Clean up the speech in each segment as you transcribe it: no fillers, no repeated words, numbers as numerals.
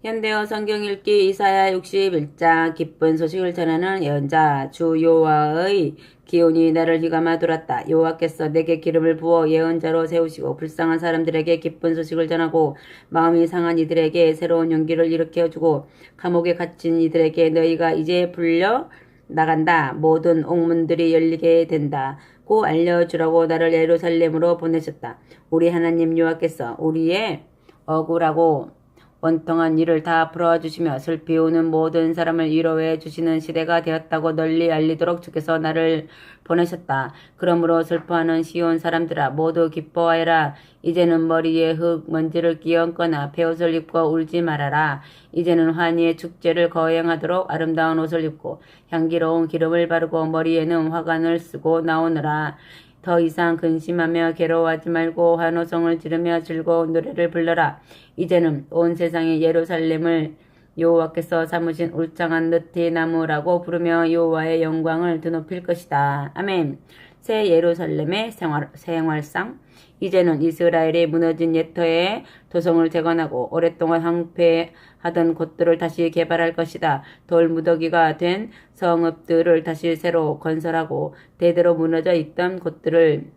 현대어 성경 읽기 이사야 61장 기쁜 소식을 전하는 예언자 주 여호와의 기운이 나를 휘감아 돌았다. 여호와께서 내게 기름을 부어 예언자로 세우시고 불쌍한 사람들에게 기쁜 소식을 전하고 마음이 상한 이들에게 새로운 용기를 일으켜주고 감옥에 갇힌 이들에게 너희가 이제 불려 나간다. 모든 옥문들이 열리게 된다. 고 알려주라고 나를 예루살렘으로 보내셨다. 우리 하나님 여호와께서 우리의 억울하고 원통한 일을 다 풀어주시며 슬피 우는 모든 사람을 위로해 주시는 시대가 되었다고 널리 알리도록 주께서 나를 보내셨다. 그러므로 슬퍼하는 시온 사람들아 모두 기뻐하여라. 이제는 머리에 흙 먼지를 끼얹거나 베옷을 입고 울지 말아라. 이제는 환희의 축제를 거행하도록 아름다운 옷을 입고 향기로운 기름을 바르고 머리에는 화관을 쓰고 나오느라. 더 이상 근심하며 괴로워하지 말고 환호성을 지르며 즐거운 노래를 불러라. 이제는 온 세상의 예루살렘을 여호와께서 삼으신 울창한 느티 나무라고 부르며 여호와의 영광을 드높일 것이다. 아멘. 새 예루살렘의 생활상. 이제는 이스라엘이 무너진 옛터에 도성을 재건하고 오랫동안 황폐하던 곳들을 다시 개발할 것이다. 돌무더기가 된 성읍들을 다시 새로 건설하고 대대로 무너져 있던 곳들을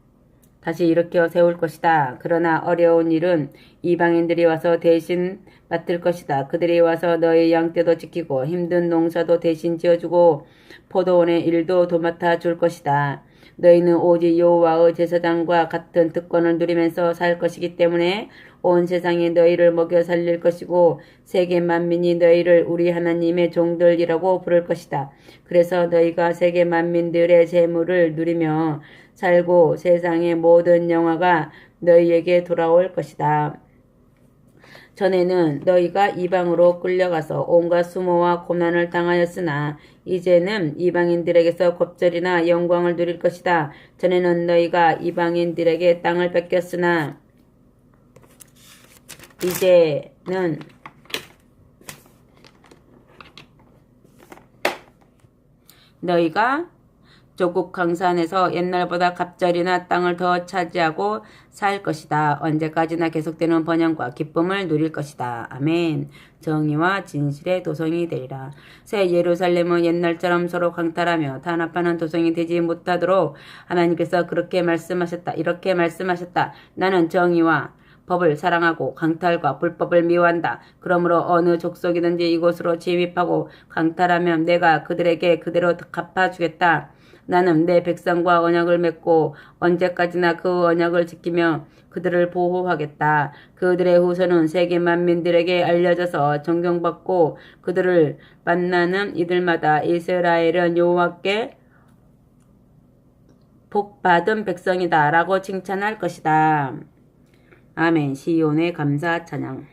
다시 일으켜 세울 것이다. 그러나 어려운 일은 이방인들이 와서 대신 맡을 것이다. 그들이 와서 너의 양떼도 지키고 힘든 농사도 대신 지어주고 포도원의 일도 도맡아 줄 것이다. 너희는 오직 여호와의 제사장과 같은 특권을 누리면서 살 것이기 때문에 온 세상이 너희를 먹여 살릴 것이고 세계 만민이 너희를 우리 하나님의 종들이라고 부를 것이다. 그래서 너희가 세계 만민들의 재물을 누리며 살고 세상의 모든 영화가 너희에게 돌아올 것이다. 전에는 너희가 이방으로 끌려가서 온갖 수모와 고난을 당하였으나 이제는 이방인들에게서 겁절이나 영광을 누릴 것이다. 전에는 너희가 이방인들에게 땅을 뺏겼으나 이제는 너희가 조국 강산에서 옛날보다 갑절이나 땅을 더 차지하고 살 것이다. 언제까지나 계속되는 번영과 기쁨을 누릴 것이다. 아멘. 정의와 진실의 도성이 되리라. 새 예루살렘은 옛날처럼 서로 강탈하며 탄압하는 도성이 되지 못하도록 하나님께서 그렇게 말씀하셨다. 이렇게 말씀하셨다. 나는 정의와 법을 사랑하고 강탈과 불법을 미워한다. 그러므로 어느 족속이든지 이곳으로 침입하고 강탈하면 내가 그들에게 그대로 갚아주겠다. 나는 내 백성과 언약을 맺고 언제까지나 그 언약을 지키며 그들을 보호하겠다. 그들의 후손은 세계 만민들에게 알려져서 존경받고 그들을 만나는 이들마다 이스라엘은 여호와께 복받은 백성이다 라고 칭찬할 것이다. 아멘. 시온의 감사 찬양.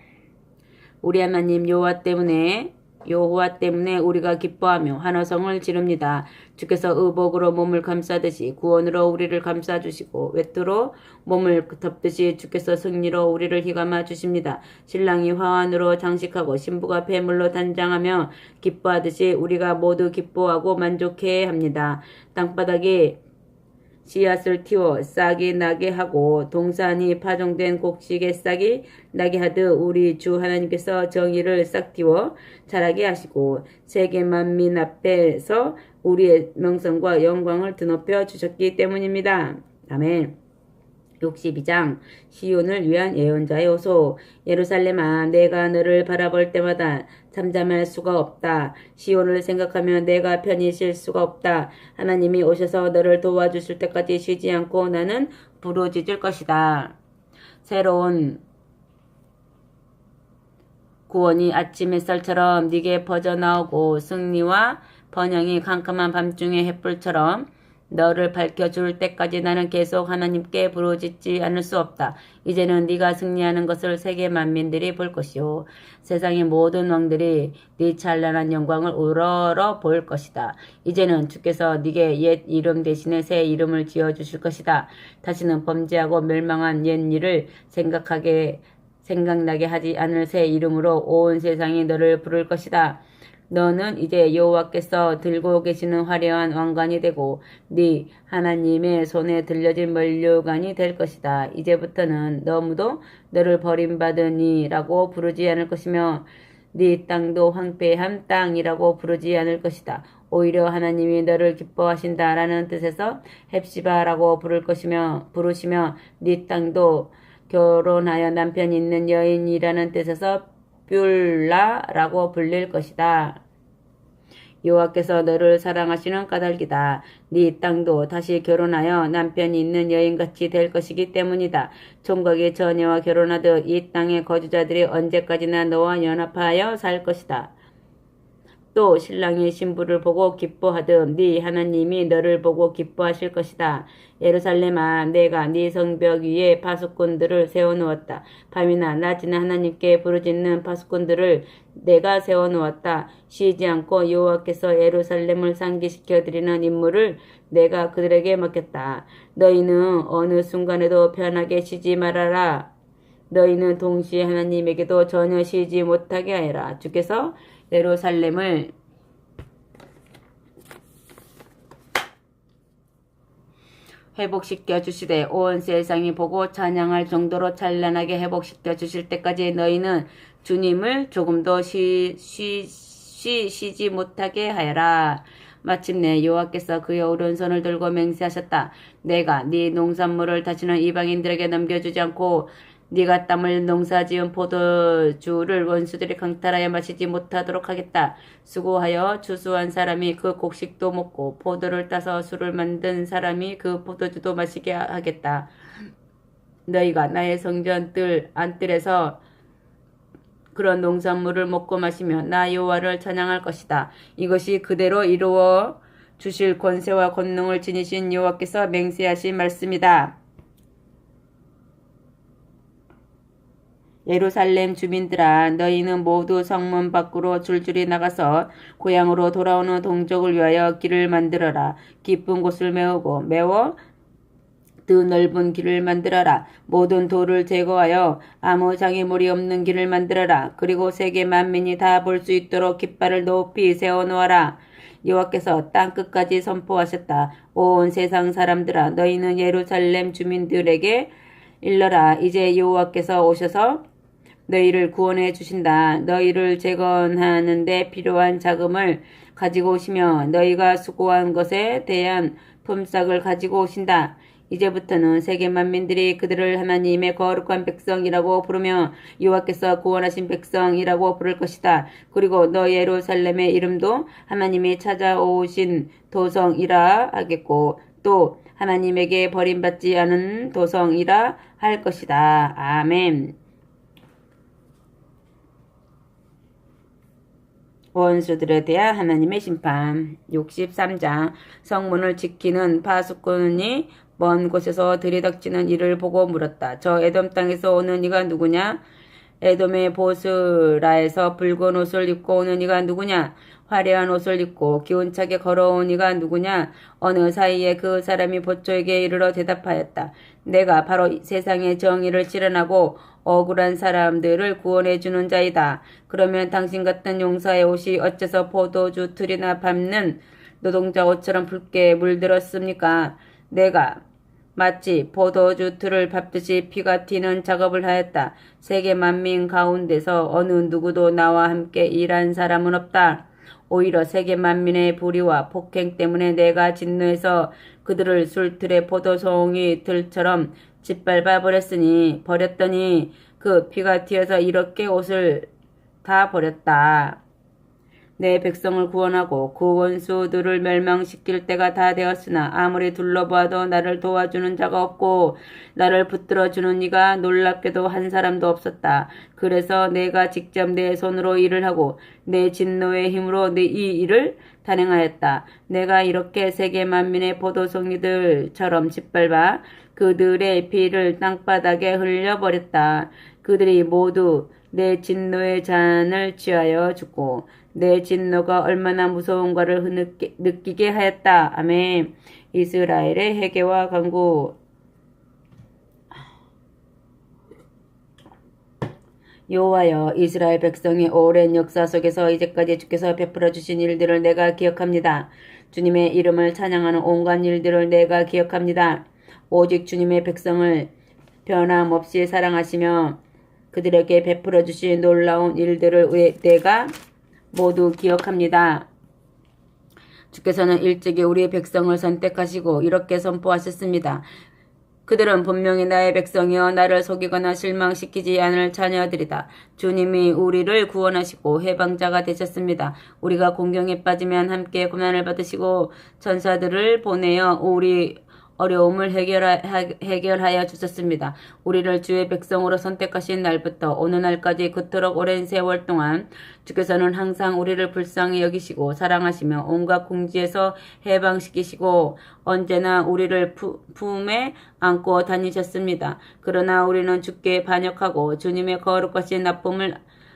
우리 하나님 여호와 때문에 우리가 기뻐하며 환호성을 지릅니다. 주께서 의복으로 몸을 감싸듯이 구원으로 우리를 감싸주시고 외투로 몸을 덮듯이 주께서 승리로 우리를 휘감아 주십니다. 신랑이 화환으로 장식하고 신부가 폐물로 단장하며 기뻐하듯이 우리가 모두 기뻐하고 만족해야 합니다. 땅바닥에 씨앗을 틔워 싹이 나게 하고 동산이 파종된 곡식의 싹이 나게 하듯 우리 주 하나님께서 정의를 싹 틔워 자라게 하시고 세계 만민 앞에서 우리의 명성과 영광을 드높여 주셨기 때문입니다. 아멘. 62장 시온을 위한 예언자의 호소. 예루살렘아 내가 너를 바라볼 때마다 잠잠할 수가 없다. 시온을 생각하면 내가 편히 쉴 수가 없다. 하나님이 오셔서 너를 도와주실 때까지 쉬지 않고 나는 부르짖을 것이다. 새로운 구원이 아침 햇살처럼 네게 퍼져나오고 승리와 번영이 캄캄한 밤중의 햇불처럼 너를 밝혀줄 때까지 나는 계속 하나님께 부르짖지 않을 수 없다. 이제는 네가 승리하는 것을 세계 만민들이 볼 것이요 세상의 모든 왕들이 네 찬란한 영광을 우러러 볼 것이다. 이제는 주께서 네게 옛 이름 대신에 새 이름을 지어주실 것이다. 다시는 범죄하고 멸망한 옛 일을 생각나게 하지 않을 새 이름으로 온 세상이 너를 부를 것이다. 너는 이제 여호와께서 들고 계시는 화려한 왕관이 되고 네 하나님의 손에 들려진 면류관이 될 것이다. 이제부터는 너무도 너를 버림받으니라고 부르지 않을 것이며 네 땅도 황폐한 땅이라고 부르지 않을 것이다. 오히려 하나님이 너를 기뻐하신다라는 뜻에서 헵시바라고 부르시며 네 땅도 결혼하여 남편 있는 여인이라는 뜻에서 뷸라라고 불릴 것이다. 여호와께서 너를 사랑하시는 까닭이다. 네 땅도 다시 결혼하여 남편이 있는 여인같이 될 것이기 때문이다. 총각이 처녀와 결혼하듯 이 땅의 거주자들이 언제까지나 너와 연합하여 살 것이다. 또 신랑이 신부를 보고 기뻐하듯 네 하나님이 너를 보고 기뻐하실 것이다. 예루살렘아, 내가 네 성벽 위에 파수꾼들을 세워놓았다. 밤이나 낮이나 하나님께 부르짖는 파수꾼들을 내가 세워놓았다. 쉬지 않고 여호와께서 예루살렘을 상기시켜 드리는 임무를 내가 그들에게 맡겼다. 너희는 어느 순간에도 편하게 쉬지 말아라. 너희는 동시에 하나님에게도 전혀 쉬지 못하게 하여라. 주께서 예루살렘을 회복시켜 주시되 온 세상이 보고 찬양할 정도로 찬란하게 회복시켜 주실 때까지 너희는 주님을 조금도 쉬지 못하게 하여라. 마침내 여호와께서 그의 오른손을 들고 맹세하셨다. 내가 네 농산물을 다시는 이방인들에게 넘겨주지 않고 네가 땀을 농사지은 포도주를 원수들이 강탈하여 마시지 못하도록 하겠다. 수고하여 추수한 사람이 그 곡식도 먹고 포도를 따서 술을 만든 사람이 그 포도주도 마시게 하겠다. 너희가 나의 성전 안뜰에서 그런 농산물을 먹고 마시며 나 여호와를 찬양할 것이다. 이것이 그대로 이루어 주실 권세와 권능을 지니신 여호와께서 맹세하신 말씀이다. 예루살렘 주민들아, 너희는 모두 성문 밖으로 줄줄이 나가서 고향으로 돌아오는 동족을 위하여 길을 만들어라. 깊은 곳을 메워 더 넓은 길을 만들어라. 모든 돌을 제거하여 아무 장애물이 없는 길을 만들어라. 그리고 세계 만민이 다 볼 수 있도록 깃발을 높이 세워놓아라. 여호와께서 땅 끝까지 선포하셨다. 온 세상 사람들아, 너희는 예루살렘 주민들에게 일러라. 이제 여호와께서 오셔서 너희를 구원해 주신다. 너희를 재건하는 데 필요한 자금을 가지고 오시며 너희가 수고한 것에 대한 품삯을 가지고 오신다. 이제부터는 세계 만민들이 그들을 하나님의 거룩한 백성이라고 부르며 여호와께서 구원하신 백성이라고 부를 것이다. 그리고 너 예루살렘의 이름도 하나님이 찾아오신 도성이라 하겠고 또 하나님에게 버림받지 않은 도성이라 할 것이다. 아멘. 원수들에 대한 하나님의 심판. 63장. 성문을 지키는 파수꾼이 먼 곳에서 들이닥치는 이를 보고 물었다. 저 에돔 땅에서 오는 이가 누구냐? 에돔의 보스라에서 붉은 옷을 입고 오는 이가 누구냐? 화려한 옷을 입고 기운차게 걸어온 이가 누구냐? 어느 사이에 그 사람이 보초에게 이르러 대답하였다. 내가 바로 세상의 정의를 실현하고 억울한 사람들을 구원해 주는 자이다. 그러면 당신 같은 용사의 옷이 어째서 포도주 틀이나 밟는 노동자 옷처럼 붉게 물들었습니까? 내가 마치 포도주 틀을 밟듯이 피가 튀는 작업을 하였다. 세계 만민 가운데서 어느 누구도 나와 함께 일한 사람은 없다. 오히려 세계 만민의 불의와 폭행 때문에 내가 진노해서 그들을 술틀의 포도송이 들처럼 짓밟아 버렸더니 그 피가 튀어서 이렇게 옷을 다 버렸다. 내 백성을 구원하고 그 원수들을 멸망시킬 때가 다 되었으나 아무리 둘러보아도 나를 도와주는 자가 없고 나를 붙들어주는 이가 놀랍게도 한 사람도 없었다. 그래서 내가 직접 내 손으로 일을 하고 내 진노의 힘으로 이 일을 단행하였다. 내가 이렇게 세계 만민의 포도송이들처럼 짓밟아 그들의 피를 땅바닥에 흘려버렸다. 그들이 모두 내 진노의 잔을 취하여 죽고 내 진노가 얼마나 무서운가를 느끼게 하였다. 아멘. 이스라엘의 회개와 간구. 여호와여, 이스라엘 백성의 오랜 역사 속에서 이제까지 주께서 베풀어 주신 일들을 내가 기억합니다. 주님의 이름을 찬양하는 온갖 일들을 내가 기억합니다. 오직 주님의 백성을 변함없이 사랑하시며 그들에게 베풀어 주신 놀라운 일들을 내가 모두 기억합니다. 주께서는 일찍이 우리 백성을 선택하시고 이렇게 선포하셨습니다. 그들은 분명히 나의 백성이여 나를 속이거나 실망시키지 않을 자녀들이다. 주님이 우리를 구원하시고 해방자가 되셨습니다. 우리가 공경에 빠지면 함께 고난을 받으시고 천사들을 보내어 우리 어려움을 해결하여 주셨습니다. 우리를 주의 백성으로 선택하신 날부터 어느 날까지 그토록 오랜 세월 동안 주께서는 항상 우리를 불쌍히 여기시고 사랑하시며 온갖 궁지에서 해방시키시고 언제나 우리를 품에 안고 다니셨습니다. 그러나 우리는 주께 반역하고 주님의 거룩하신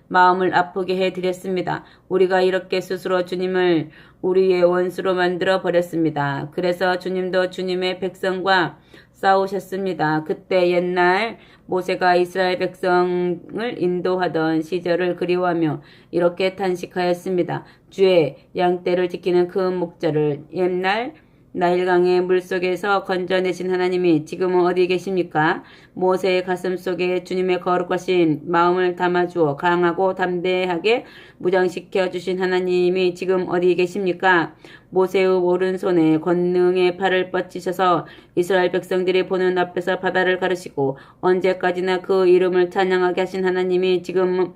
마음을 아프게 해드렸습니다. 우리가 이렇게 스스로 주님을 우리의 원수로 만들어 버렸습니다. 그래서 주님도 주님의 백성과 싸우셨습니다. 그때 옛날 모세가 이스라엘 백성을 인도하던 시절을 그리워하며 이렇게 탄식하였습니다. 주의 양떼를 지키는 그 목자를 옛날 나일강의 물속에서 건져내신 하나님이 지금은 어디 계십니까? 모세의 가슴속에 주님의 거룩하신 마음을 담아주어 강하고 담대하게 무장시켜 주신 하나님이 지금 어디 계십니까? 모세의 오른손에 권능의 팔을 뻗치셔서 이스라엘 백성들이 보는 앞에서 바다를 가르시고 언제까지나 그 이름을 찬양하게 하신 하나님이 지금은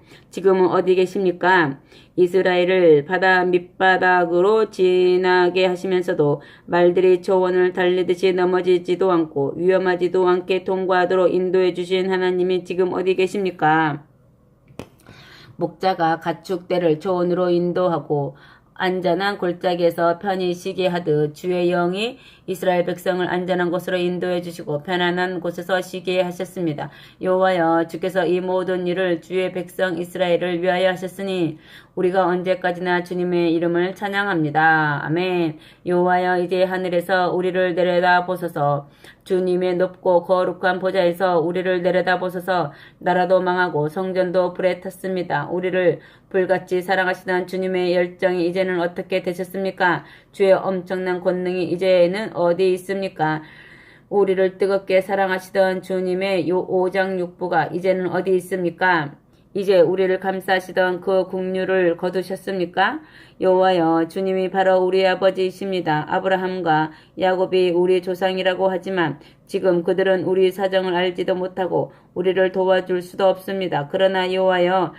어디 계십니까? 이스라엘을 바다 밑바닥으로 지나게 하시면서도 말들이 초원을 달리듯이 넘어지지도 않고 위험하지도 않게 통과하도록 인도해 주신 하나님이 지금 어디 계십니까? 목자가 가축대를 초원으로 인도하고 안전한 골짜기에서 편히 쉬게 하듯 주의 영이 이스라엘 백성을 안전한 곳으로 인도해 주시고 편안한 곳에서 쉬게 하셨습니다. 여호와여 주께서 이 모든 일을 주의 백성 이스라엘을 위하여 하셨으니 우리가 언제까지나 주님의 이름을 찬양합니다. 아멘. 여호와여 이제 하늘에서 우리를 내려다보소서. 주님의 높고 거룩한 보좌에서 우리를 내려다보소서. 나라도 망하고 성전도 불에 탔습니다. 우리를 불같이 사랑하시던 주님의 열정이 이제는 어떻게 되셨습니까? 주의 엄청난 권능이 이제는 어디 있습니까? 우리를 뜨겁게 사랑하시던 주님의 오장육부가 이제는 어디 있습니까? 이제 우리를 감싸시던 그 국류를 거두셨습니까? 여호와여 주님이 바로 우리 아버지이십니다. 아브라함과 야곱이 우리 조상이라고 하지만 지금 그들은 우리 사정을 알지도 못하고 우리를 도와줄 수도 없습니다. 그러나 여호와여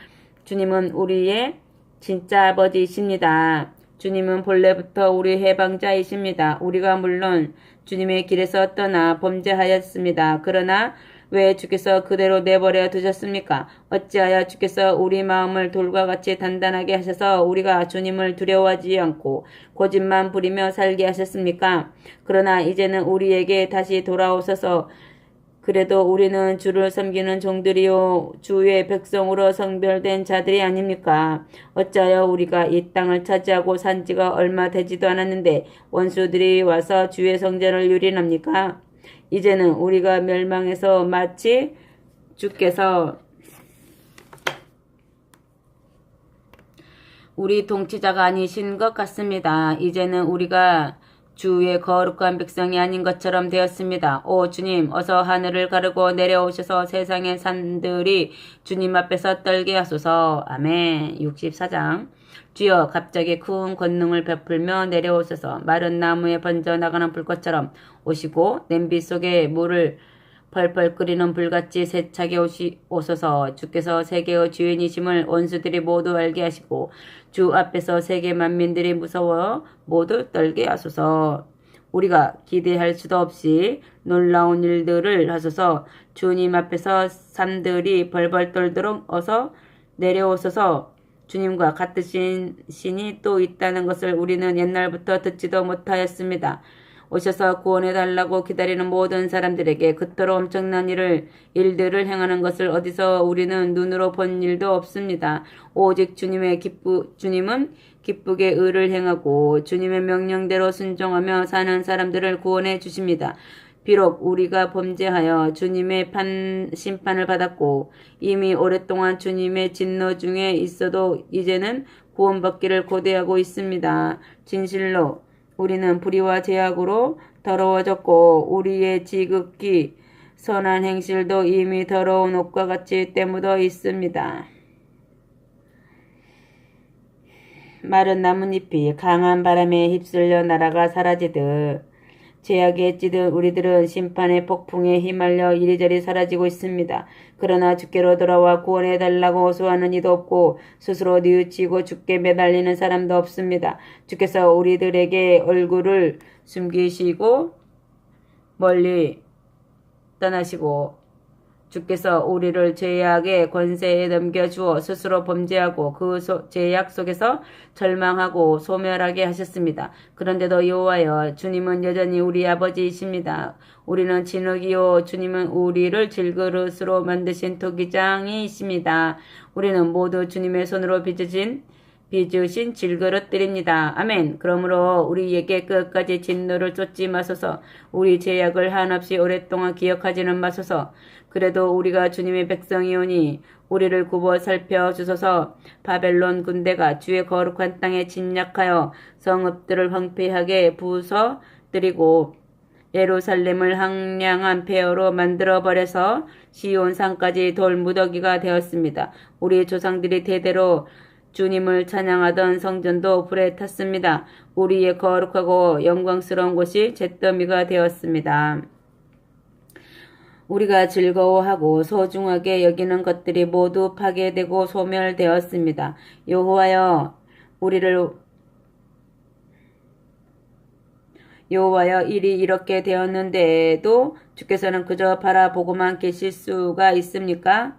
주님은 우리의 진짜 아버지이십니다. 주님은 본래부터 우리 해방자이십니다. 우리가 물론 주님의 길에서 떠나 범죄하였습니다. 그러나 왜 주께서 그대로 내버려 두셨습니까? 어찌하여 주께서 우리 마음을 돌과 같이 단단하게 하셔서 우리가 주님을 두려워하지 않고 고집만 부리며 살게 하셨습니까? 그러나 이제는 우리에게 다시 돌아오셔서 그래도 우리는 주를 섬기는 종들이요 주의 백성으로 성별된 자들이 아닙니까? 어찌하여 우리가 이 땅을 차지하고 산 지가 얼마 되지도 않았는데 원수들이 와서 주의 성전을 유린합니까? 이제는 우리가 멸망해서 마치 주께서 우리 통치자가 아니신 것 같습니다. 이제는 우리가 주의 거룩한 백성이 아닌 것처럼 되었습니다. 오 주님 어서 하늘을 가르고 내려오셔서 세상의 산들이 주님 앞에서 떨게 하소서. 아멘. 64장 주여 갑자기 큰 권능을 베풀며 내려오셔서 마른 나무에 번져나가는 불꽃처럼 오시고 냄비 속에 물을 펄펄 끓이는 불같이 세차게 오소서. 주께서 세계의 주인이심을 원수들이 모두 알게 하시고 주 앞에서 세계 만민들이 무서워 모두 떨게 하소서. 우리가 기대할 수도 없이 놀라운 일들을 하소서. 주님 앞에서 산들이 벌벌 떨도록 어서 내려오소서. 주님과 같으신 신이 또 있다는 것을 우리는 옛날부터 듣지도 못하였습니다. 오셔서 구원해달라고 기다리는 모든 사람들에게 그토록 엄청난 일들을 행하는 것을 어디서 우리는 눈으로 본 일도 없습니다. 오직 주님은 기쁘게 의를 행하고 주님의 명령대로 순종하며 사는 사람들을 구원해 주십니다. 비록 우리가 범죄하여 주님의 심판을 받았고 이미 오랫동안 주님의 진노 중에 있어도 이제는 구원받기를 고대하고 있습니다. 진실로 우리는 불의와 죄악으로 더러워졌고 우리의 지극히 선한 행실도 이미 더러운 옷과 같이 때묻어 있습니다. 마른 나뭇잎이 강한 바람에 휩쓸려 날아가 사라지듯 죄악에 찌든 우리들은 심판의 폭풍에 휘말려 이리저리 사라지고 있습니다. 그러나 주께로 돌아와 구원해달라고 호소하는 이도 없고 스스로 뉘우치고 주께 매달리는 사람도 없습니다. 주께서 우리들에게 얼굴을 숨기시고 멀리 떠나시고 주께서 우리를 죄악의 권세에 넘겨주어 스스로 범죄하고 그 죄악 속에서 절망하고 소멸하게 하셨습니다. 그런데도 여호와여, 주님은 여전히 우리 아버지이십니다. 우리는 진흙이요, 주님은 우리를 질그릇으로 만드신 토기장이십니다. 우리는 모두 주님의 손으로 빚으신 질그릇들입니다. 아멘. 그러므로 우리에게 끝까지 진노를 쫓지 마소서. 우리 죄악을 한없이 오랫동안 기억하지는 마소서. 그래도 우리가 주님의 백성이오니 우리를 굽어 살펴주소서. 바벨론 군대가 주의 거룩한 땅에 침략하여 성읍들을 황폐하게 부숴뜨리고 예루살렘을 황량한 폐허로 만들어버려서 시온산까지 돌무더기가 되었습니다. 우리 조상들이 대대로 주님을 찬양하던 성전도 불에 탔습니다. 우리의 거룩하고 영광스러운 곳이 잿더미가 되었습니다. 우리가 즐거워하고 소중하게 여기는 것들이 모두 파괴되고 소멸되었습니다. 여호와여, 일이 이렇게 되었는데도 주께서는 그저 바라보고만 계실 수가 있습니까?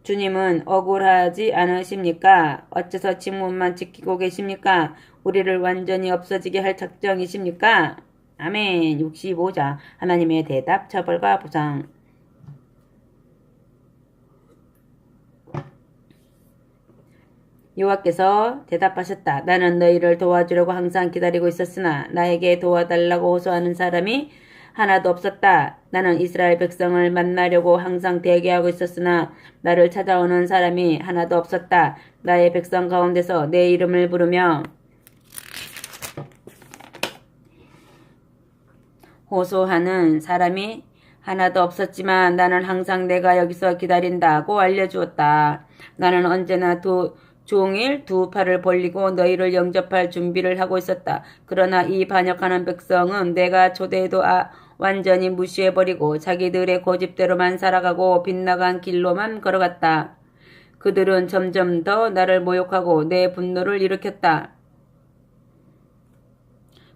주님은 억울하지 않으십니까? 어째서 직문만 지키고 계십니까? 우리를 완전히 없어지게 할 작정이십니까? 아멘. 65자 하나님의 대답, 처벌과 보상. 여호와께서 대답하셨다. 나는 너희를 도와주려고 항상 기다리고 있었으나 나에게 도와달라고 호소하는 사람이 하나도 없었다. 나는 이스라엘 백성을 만나려고 항상 대기하고 있었으나 나를 찾아오는 사람이 하나도 없었다. 나의 백성 가운데서 내 이름을 부르며 호소하는 사람이 하나도 없었지만 나는 항상 내가 여기서 기다린다고 알려주었다. 나는 언제나 종일 두 팔을 벌리고 너희를 영접할 준비를 하고 있었다. 그러나 이 반역하는 백성은 내가 초대해도 완전히 무시해버리고 자기들의 고집대로만 살아가고 빗나간 길로만 걸어갔다. 그들은 점점 더 나를 모욕하고 내 분노를 일으켰다.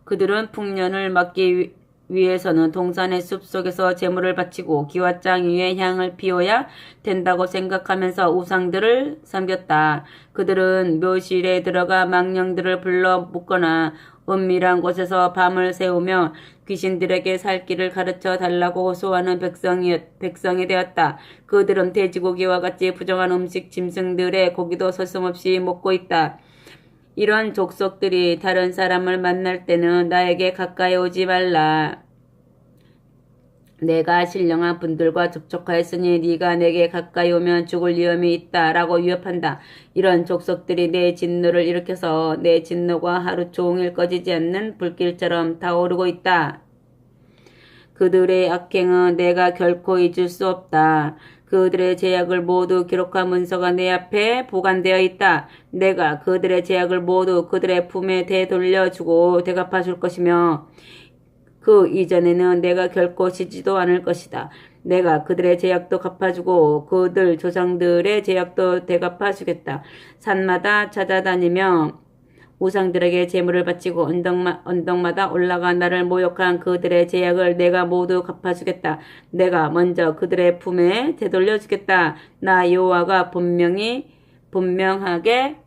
그들은 풍년을 막기 위해서는 동산의 숲 속에서 제물을 바치고 기와장 위에 향을 피워야 된다고 생각하면서 우상들을 섬겼다. 그들은 묘실에 들어가 망령들을 불러 묶거나 은밀한 곳에서 밤을 새우며 귀신들에게 살 길을 가르쳐 달라고 호소하는 백성이 되었다. 그들은 돼지고기와 같이 부정한 음식 짐승들의 고기도 서슴없이 먹고 있다. 이런 족속들이 다른 사람을 만날 때는 나에게 가까이 오지 말라. 내가 신령한 분들과 접촉하였으니 네가 내게 가까이 오면 죽을 위험이 있다 라고 위협한다. 이런 족속들이 내 진노를 일으켜서 내 진노가 하루 종일 꺼지지 않는 불길처럼 타오르고 있다. 그들의 악행은 내가 결코 잊을 수 없다. 그들의 죄악을 모두 기록한 문서가 내 앞에 보관되어 있다. 내가 그들의 죄악을 모두 그들의 품에 되돌려주고 되갚아줄 것이며 그 이전에는 내가 결코 쉬지도 않을 것이다. 내가 그들의 죄악도 갚아주고 그들 조상들의 죄악도 되갚아주겠다. 산마다 찾아다니며 우상들에게 제물을 바치고 언덕마다 올라가 나를 모욕한 그들의 죄악을 내가 모두 갚아주겠다. 내가 먼저 그들의 품에 되돌려주겠다. 나 여호와가 분명하게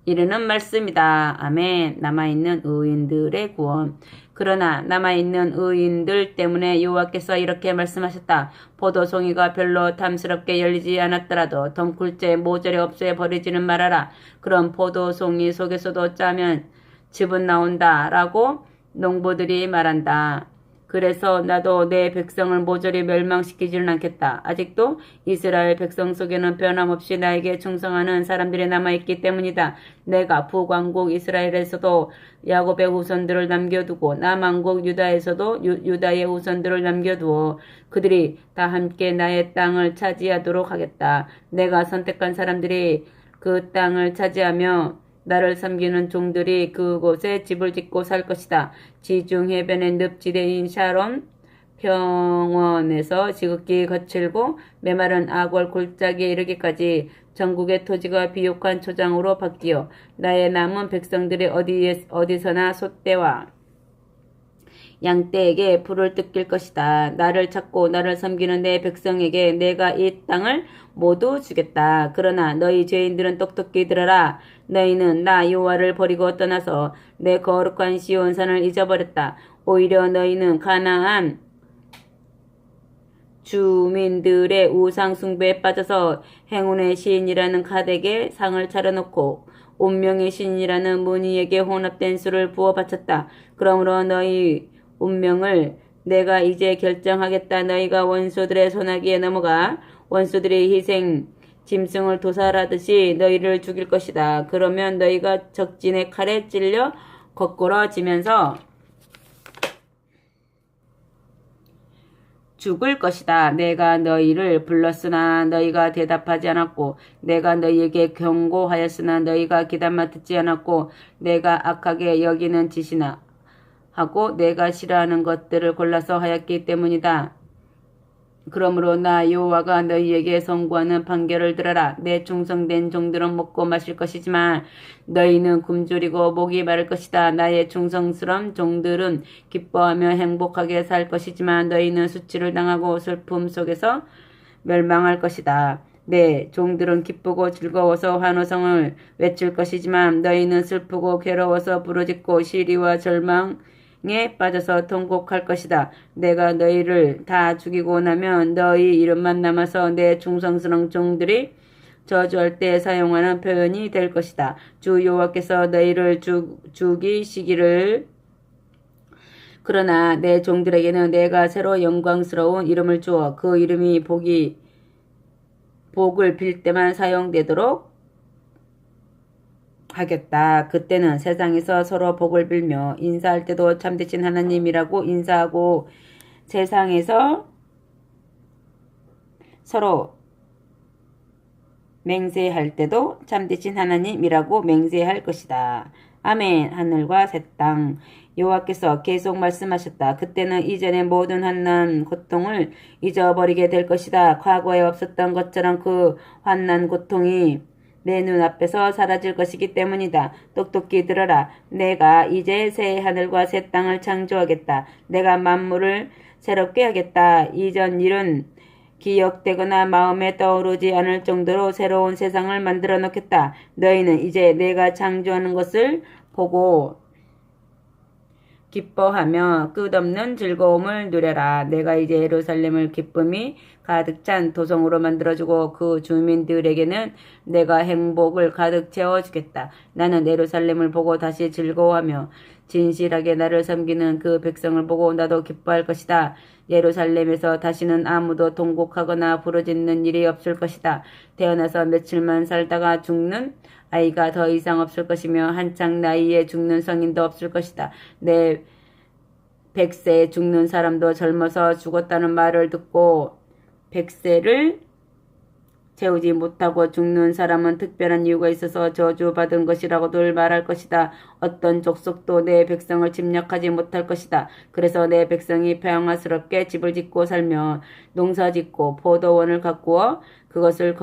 이르는 말씀이다. 아멘. 남아있는 의인들의 구원. 그러나 남아있는 의인들 때문에 여호와께서 이렇게 말씀하셨다. 포도송이가 별로 탐스럽게 열리지 않았더라도 덩굴째 모조리 없애 버리지는 말아라. 그럼 포도송이 속에서도 짜면 즙은 나온다 라고 농부들이 말한다. 그래서 나도 내 백성을 모조리 멸망시키지는 않겠다. 아직도 이스라엘 백성 속에는 변함없이 나에게 충성하는 사람들이 남아있기 때문이다. 내가 북왕국 이스라엘에서도 야곱의 후손들을 남겨두고 남왕국 유다에서도 유다의 후손들을 남겨두어 그들이 다 함께 나의 땅을 차지하도록 하겠다. 내가 선택한 사람들이 그 땅을 차지하며 나를 섬기는 종들이 그곳에 집을 짓고 살 것이다. 지중 해변의 늪지대인 샤론 평원에서 지극히 거칠고 메마른 악월 골짜기에 이르기까지 전국의 토지가 비옥한 초장으로 바뀌어 나의 남은 백성들이 어디서나 소떼와 양떼에게 불을 뜯길 것이다. 나를 찾고 나를 섬기는 내 백성에게 내가 이 땅을 모두 주겠다. 그러나 너희 죄인들은 똑똑히 들어라. 너희는 나 여호와를 버리고 떠나서 내 거룩한 시온산을 잊어버렸다. 오히려 너희는 가나안 주민들의 우상 숭배에 빠져서 행운의 시인이라는 가덱에 상을 차려놓고 운명의 신이라는 무니에게 혼합된 술을 부어 바쳤다. 그러므로 너희 운명을 내가 이제 결정하겠다. 너희가 원수들의 손아귀에 넘어가 원수들의 희생 짐승을 도살하듯이 너희를 죽일 것이다. 그러면 너희가 적진의 칼에 찔려 거꾸러지면서 죽을 것이다. 내가 너희를 불렀으나 너희가 대답하지 않았고 내가 너희에게 경고하였으나 너희가 귀담아 듣지 않았고 내가 악하게 여기는 짓이나 하고 내가 싫어하는 것들을 골라서 하였기 때문이다. 그러므로 나 여호와가 너희에게 선고하는 판결을 들어라. 내 충성된 종들은 먹고 마실 것이지만 너희는 굶주리고 목이 마를 것이다. 나의 충성스러운 종들은 기뻐하며 행복하게 살 것이지만 너희는 수치를 당하고 슬픔 속에서 멸망할 것이다. 내 종들은 기쁘고 즐거워서 환호성을 외칠 것이지만 너희는 슬프고 괴로워서 부르짖고 시리와 절망에 빠져서 통곡할 것이다. 내가 너희를 다 죽이고 나면 너희 이름만 남아서 내 충성스러운 종들이 저주할 때 사용하는 표현이 될 것이다. 주 여호와께서 너희를 죽이시기를 그러나 내 종들에게는 내가 새로 영광스러운 이름을 주어 그 이름이 복을 빌 때만 사용되도록 하겠다. 그때는 세상에서 서로 복을 빌며 인사할 때도 참되신 하나님이라고 인사하고 세상에서 서로 맹세할 때도 참되신 하나님이라고 맹세할 것이다. 아멘. 하늘과 새 땅. 여호와께서 계속 말씀하셨다. 그때는 이전의 모든 환난 고통을 잊어버리게 될 것이다. 과거에 없었던 것처럼 그 환난 고통이 내 눈앞에서 사라질 것이기 때문이다. 똑똑히 들어라. 내가 이제 새 하늘과 새 땅을 창조하겠다. 내가 만물을 새롭게 하겠다. 이전 일은 기억되거나 마음에 떠오르지 않을 정도로 새로운 세상을 만들어 놓겠다. 너희는 이제 내가 창조하는 것을 보고 기뻐하며 끝없는 즐거움을 누려라. 내가 이제 예루살렘을 기쁨이 가득 찬 도성으로 만들어주고 그 주민들에게는 내가 행복을 가득 채워주겠다. 나는 예루살렘을 보고 다시 즐거워하며 진실하게 나를 섬기는 그 백성을 보고 나도 기뻐할 것이다. 예루살렘에서 다시는 아무도 통곡하거나 부르짖는 일이 없을 것이다. 태어나서 며칠만 살다가 죽는 아이가 더 이상 없을 것이며 한창 나이에 죽는 성인도 없을 것이다. 내 100세에 죽는 사람도 젊어서 죽었다는 말을 듣고 100세를 채우지 못하고 죽는 사람은 특별한 이유가 있어서 저주받은 것이라고들 말할 것이다. 어떤 족속도 내 백성을 침략하지 못할 것이다. 그래서 내 백성이 평화스럽게 집을 짓고 살며 농사짓고 포도원을 가꾸어 그것을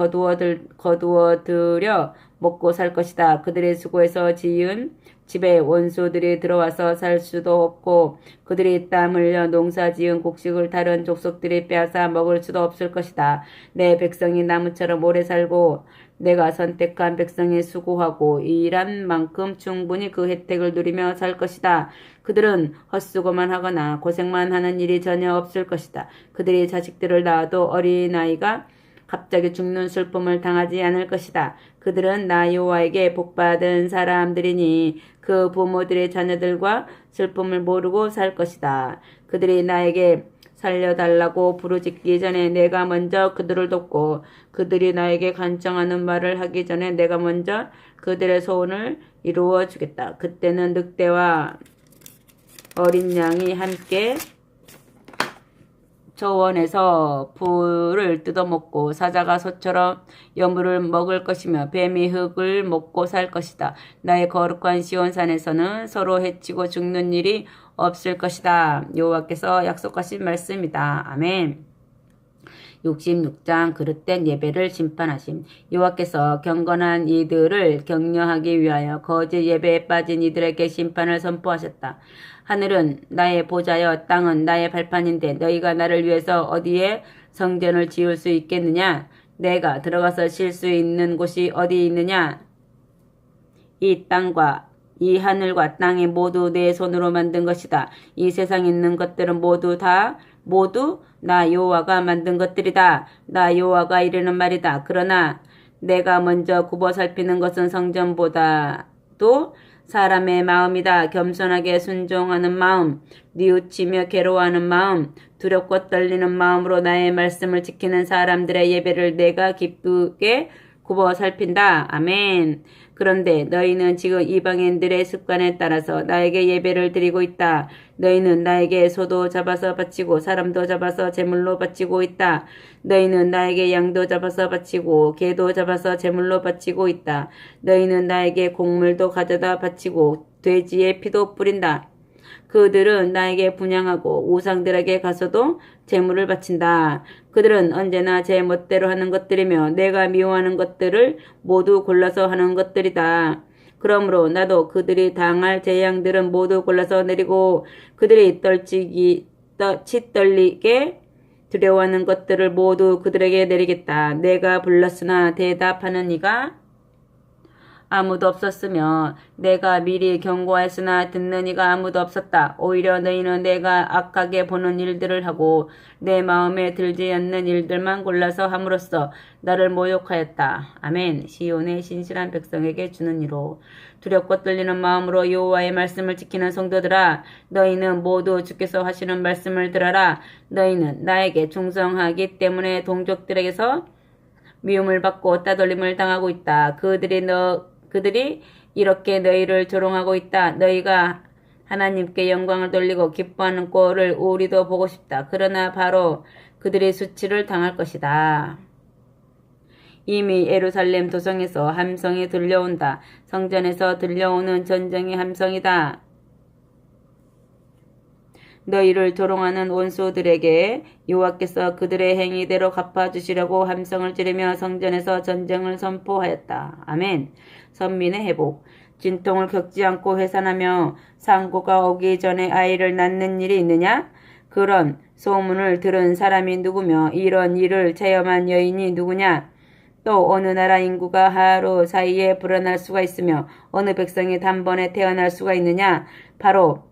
거두어들여 먹고 살 것이다. 그들의 수고해서 지은 집에 원수들이 들어와서 살 수도 없고 그들이 땀 흘려 농사 지은 곡식을 다른 족속들이 빼앗아 먹을 수도 없을 것이다. 내 백성이 나무처럼 오래 살고 내가 선택한 백성이 수고하고 일한 만큼 충분히 그 혜택을 누리며 살 것이다. 그들은 헛수고만 하거나 고생만 하는 일이 전혀 없을 것이다. 그들이 자식들을 낳아도 어린아이가 갑자기 죽는 슬픔을 당하지 않을 것이다. 그들은 나 여호와에게 복받은 사람들이니 그 부모들의 자녀들과 슬픔을 모르고 살 것이다. 그들이 나에게 살려달라고 부르짖기 전에 내가 먼저 그들을 돕고 그들이 나에게 간청하는 말을 하기 전에 내가 먼저 그들의 소원을 이루어 주겠다. 그때는 늑대와 어린 양이 함께 저원에서 풀을 뜯어먹고 사자가 소처럼 여물을 먹을 것이며 뱀이 흙을 먹고 살 것이다. 나의 거룩한 시온산에서는 서로 해치고 죽는 일이 없을 것이다. 여호와께서 약속하신 말씀이다. 아멘. 66장 그릇된 예배를 심판하심. 여호와께서 경건한 이들을 격려하기 위하여 거짓 예배에 빠진 이들에게 심판을 선포하셨다. 하늘은 나의 보좌여 땅은 나의 발판인데 너희가 나를 위해서 어디에 성전을 지을 수 있겠느냐? 내가 들어가서 쉴 수 있는 곳이 어디 있느냐? 이 땅과 이 하늘과 땅이 모두 내 손으로 만든 것이다. 이 세상에 있는 것들은 모두 나 여호와가 만든 것들이다. 나 여호와가 이르는 말이다. 그러나 내가 먼저 굽어 살피는 것은 성전보다도 사람의 마음이다. 겸손하게 순종하는 마음, 뉘우치며 괴로워하는 마음, 두렵고 떨리는 마음으로 나의 말씀을 지키는 사람들의 예배를 내가 기쁘게 굽어 살핀다. 아멘. 그런데 너희는 지금 이방인들의 습관에 따라서 나에게 예배를 드리고 있다. 너희는 나에게 소도 잡아서 바치고 사람도 잡아서 제물로 바치고 있다. 너희는 나에게 양도 잡아서 바치고 개도 잡아서 제물로 바치고 있다. 너희는 나에게 곡물도 가져다 바치고 돼지의 피도 뿌린다. 그들은 나에게 분향하고 우상들에게 가서도 제물을 바친다. 그들은 언제나 제 멋대로 하는 것들이며 내가 미워하는 것들을 모두 골라서 하는 것들이다. 그러므로 나도 그들이 당할 재앙들은 모두 골라서 내리고 그들이 치떨리게 두려워하는 것들을 모두 그들에게 내리겠다. 내가 불렀으나 대답하는 이가 아무도 없었으며 내가 미리 경고하였으나 듣는 이가 아무도 없었다. 오히려 너희는 내가 악하게 보는 일들을 하고 내 마음에 들지 않는 일들만 골라서 함으로써 나를 모욕하였다. 아멘. 시온의 신실한 백성에게 주는 이로 두렵고 떨리는 마음으로 여호와의 말씀을 지키는 성도들아, 너희는 모두 주께서 하시는 말씀을 들어라. 너희는 나에게 충성하기 때문에 동족들에게서 미움을 받고 따돌림을 당하고 있다. 그들이 이렇게 너희를 조롱하고 있다. 너희가 하나님께 영광을 돌리고 기뻐하는 꼴을 우리도 보고 싶다. 그러나 바로 그들의 수치를 당할 것이다. 이미 예루살렘 도성에서 함성이 들려온다. 성전에서 들려오는 전쟁의 함성이다. 너희를 조롱하는 원수들에게 여호와께서 그들의 행위대로 갚아주시려고 함성을 지르며 성전에서 전쟁을 선포하였다. 아멘. 선민의 회복. 진통을 겪지 않고 회산하며 상고가 오기 전에 아이를 낳는 일이 있느냐? 그런 소문을 들은 사람이 누구며 이런 일을 체험한 여인이 누구냐? 또 어느 나라 인구가 하루 사이에 불어날 수가 있으며 어느 백성이 단번에 태어날 수가 있느냐? 바로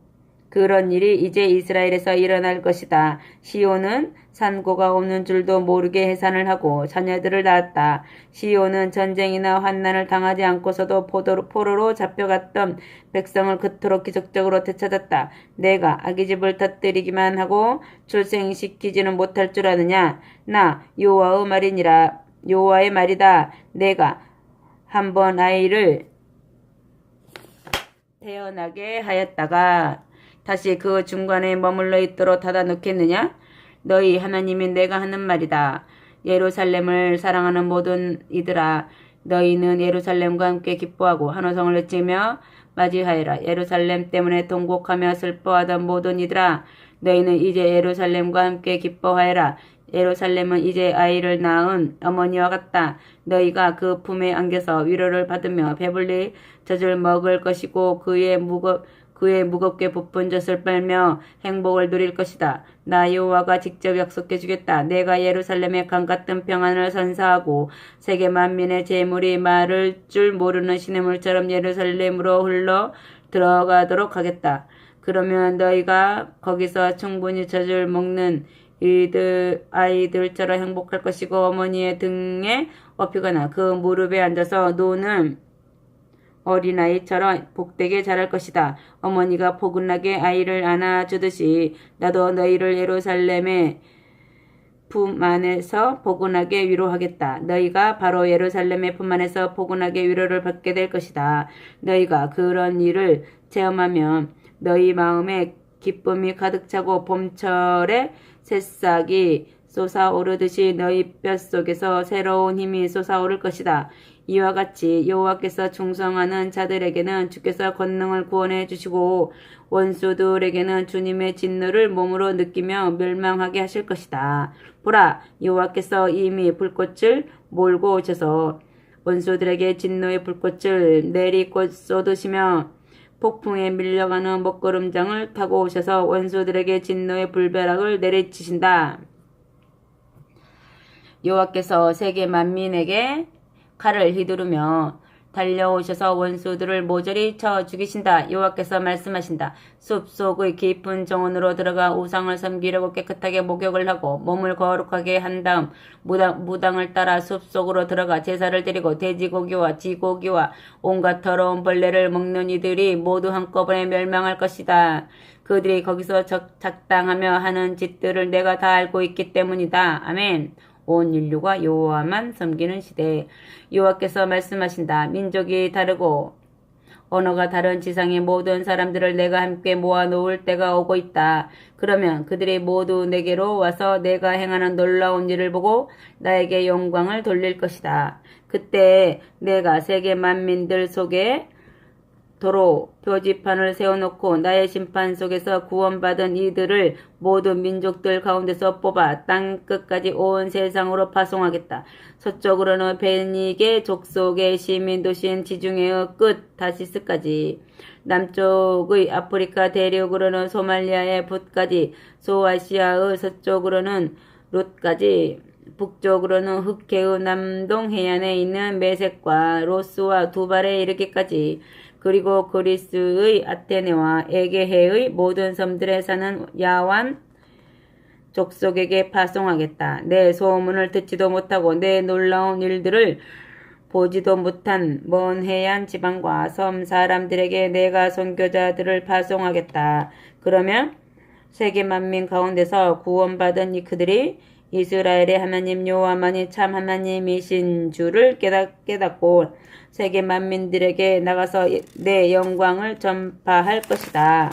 그런 일이 이제 이스라엘에서 일어날 것이다. 시온은 산고가 없는 줄도 모르게 해산을 하고 자녀들을 낳았다. 시온은 전쟁이나 환난을 당하지 않고서도 포로로 잡혀갔던 백성을 그토록 기적적으로 되찾았다. 내가 아기집을 터뜨리기만 하고 출생시키지는 못할 줄 아느냐? 나 여호와의 말이다. 내가 한번 아이를 태어나게 하였다가 다시 그 중간에 머물러 있도록 닫아 놓겠느냐? 너희 하나님인 내가 하는 말이다. 예루살렘을 사랑하는 모든 이들아, 너희는 예루살렘과 함께 기뻐하고 한호성을 외치며 맞이하여라. 예루살렘 때문에 통곡하며 슬퍼하던 모든 이들아, 너희는 이제 예루살렘과 함께 기뻐하여라. 예루살렘은 이제 아이를 낳은 어머니와 같다. 너희가 그 품에 안겨서 위로를 받으며 배불리 젖을 먹을 것이고 그의 무겁게 부푼 젖을 빨며 행복을 누릴 것이다. 나 여호와가 직접 약속해 주겠다. 내가 예루살렘에 강같은 평안을 선사하고 세계 만민의 재물이 마를 줄 모르는 시냇물처럼 예루살렘으로 흘러 들어가도록 하겠다. 그러면 너희가 거기서 충분히 젖을 먹는 아이들처럼 행복할 것이고 어머니의 등에 업히거나 그 무릎에 앉아서 노는 어린아이처럼 복되게 자랄 것이다. 어머니가 포근하게 아이를 안아주듯이 나도 너희를 예루살렘의 품 안에서 포근하게 위로하겠다. 너희가 바로 예루살렘의 품 안에서 포근하게 위로를 받게 될 것이다. 너희가 그런 일을 체험하면 너희 마음에 기쁨이 가득 차고 봄철에 새싹이 솟아오르듯이 너희 뼛속에서 새로운 힘이 솟아오를 것이다. 이와 같이 여호와께서 충성하는 자들에게는 주께서 권능을 구원해 주시고 원수들에게는 주님의 진노를 몸으로 느끼며 멸망하게 하실 것이다. 보라, 여호와께서 이미 불꽃을 몰고 오셔서 원수들에게 진노의 불꽃을 내리꽃 쏟으시며 폭풍에 밀려가는 먹구름장을 타고 오셔서 원수들에게 진노의 불벼락을 내리치신다. 여호와께서 세계 만민에게 칼을 휘두르며 달려오셔서 원수들을 모조리 쳐 죽이신다. 여호와께서 말씀하신다. 숲속의 깊은 정원으로 들어가 우상을 섬기려고 깨끗하게 목욕을 하고 몸을 거룩하게 한 다음 무당을 따라 숲속으로 들어가 제사를 드리고 돼지고기와 쥐고기와 온갖 더러운 벌레를 먹는 이들이 모두 한꺼번에 멸망할 것이다. 그들이 거기서 작당하며 하는 짓들을 내가 다 알고 있기 때문이다. 아멘. 온 인류가 여호와만 섬기는 시대. 여호와께서 말씀하신다. 민족이 다르고 언어가 다른 지상의 모든 사람들을 내가 함께 모아놓을 때가 오고 있다. 그러면 그들이 모두 내게로 와서 내가 행하는 놀라운 일을 보고 나에게 영광을 돌릴 것이다. 그때 내가 세계 만민들 속에 도로 표지판을 세워놓고 나의 심판 속에서 구원받은 이들을 모든 민족들 가운데서 뽑아 땅 끝까지 온 세상으로 파송하겠다. 서쪽으로는 베니게 족속의 시민도시인 지중해의 끝 다시스까지, 남쪽의 아프리카 대륙으로는 소말리아의 붓까지, 소아시아의 서쪽으로는 룻까지, 북쪽으로는 흑해의 남동 해안에 있는 메색과 로스와 두발에 이르기까지, 그리고 그리스의 아테네와 에게해의 모든 섬들에 사는 야완 족속에게 파송하겠다. 내 소문을 듣지도 못하고 내 놀라운 일들을 보지도 못한 먼 해안 지방과 섬 사람들에게 내가 선교자들을 파송하겠다. 그러면 세계 만민 가운데서 구원받은 그들이 이스라엘의 하나님 여호와만이 참 하나님이신 줄을 깨닫고 세계 만민들에게 나가서 내 영광을 전파할 것이다.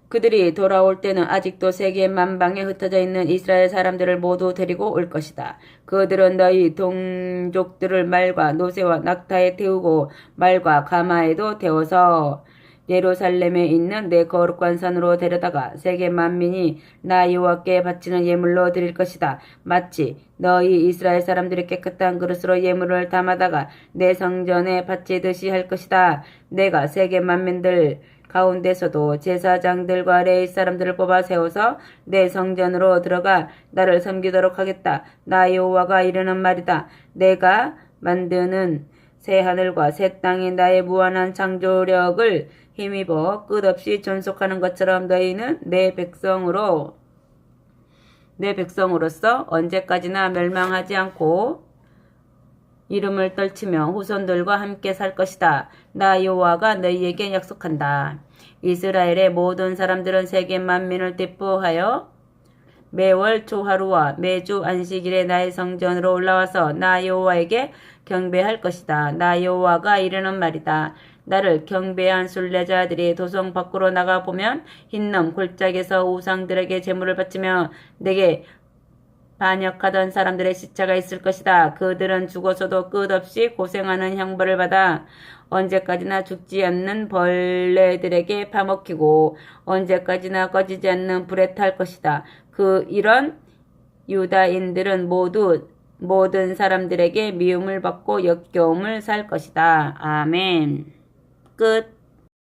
그들이 돌아올 때는 아직도 세계 만방에 흩어져 있는 이스라엘 사람들을 모두 데리고 올 것이다. 그들은 너희 동족들을 말과 노새와 낙타에 태우고 말과 가마에도 태워서 예루살렘에 있는 내 거룩한 산으로 데려다가 세계 만민이 나 여호와께 바치는 예물로 드릴 것이다. 마치 너희 이스라엘 사람들이 깨끗한 그릇으로 예물을 담아다가 내 성전에 바치듯이 할 것이다. 내가 세계 만민들 가운데서도 제사장들과 레위 사람들을 뽑아 세워서 내 성전으로 들어가 나를 섬기도록 하겠다. 나 여호와가 이르는 말이다. 내가 만드는 새 하늘과 새 땅이 나의 무한한 창조력을 힘입어 끝없이 존속하는 것처럼 너희는 내 백성으로서 언제까지나 멸망하지 않고 이름을 떨치며 후손들과 함께 살 것이다. 나 여호와가 너희에게 약속한다. 이스라엘의 모든 사람들은 세계 만민을 대표하여 매월 초하루와 매주 안식일에 나의 성전으로 올라와서 나 여호와에게 경배할 것이다. 나 여호와가 이르는 말이다. 나를 경배한 순례자들이 도성 밖으로 나가보면 흰놈 골짜기에서 우상들에게 제물을 바치며 내게 반역하던 사람들의 시체가 있을 것이다. 그들은 죽어서도 끝없이 고생하는 형벌을 받아 언제까지나 죽지 않는 벌레들에게 파먹히고 언제까지나 꺼지지 않는 불에 탈 것이다. 이런 유다인들은 모든 사람들에게 미움을 받고 역겨움을 살 것이다. 아멘. 끝.